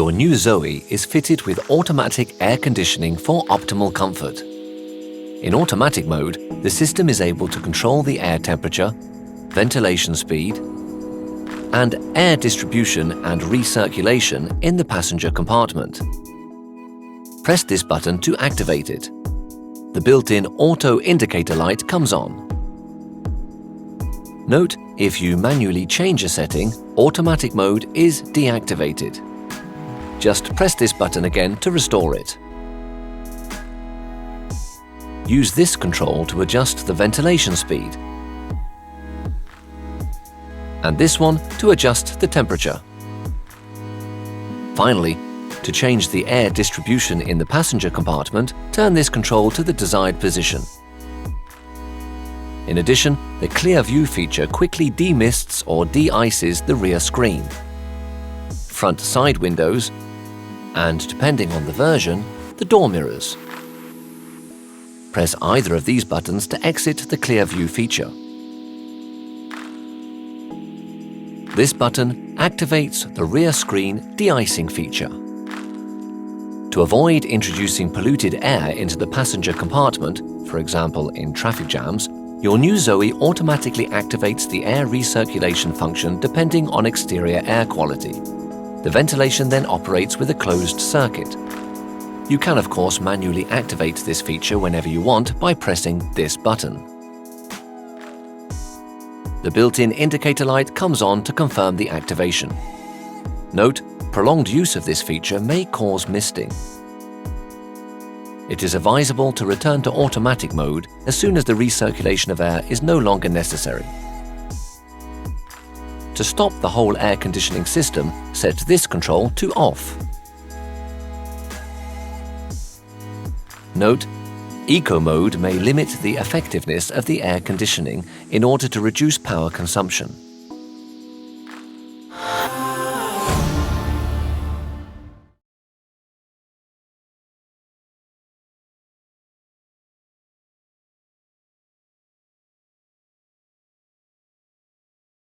Your new Zoe is fitted with automatic air conditioning for optimal comfort. In automatic mode, the system is able to control the air temperature, ventilation speed, and air distribution and recirculation in the passenger compartment. Press this button to activate it. The built-in auto indicator light comes on. Note, if you manually change a setting, automatic mode is deactivated. Just press this button again to restore it. Use this control to adjust the ventilation speed, and this one to adjust the temperature. Finally, to change the air distribution in the passenger compartment, turn this control to the desired position. In addition, the Clear View feature quickly demists or de-ices the rear screen, front side windows, and depending on the version, the door mirrors. Press either of these buttons to exit the Clear View feature. This button activates the rear screen de-icing feature. To avoid introducing polluted air into the passenger compartment, for example in traffic jams, your new Zoe automatically activates the air recirculation function depending on exterior air quality. The ventilation then operates with a closed circuit. You can, of course, manually activate this feature whenever you want by pressing this button. The built-in indicator light comes on to confirm the activation. Note, prolonged use of this feature may cause misting. It is advisable to return to automatic mode as soon as the recirculation of air is no longer necessary. To stop the whole air conditioning system, set this control to off. Note, Eco mode may limit the effectiveness of the air conditioning in order to reduce power consumption.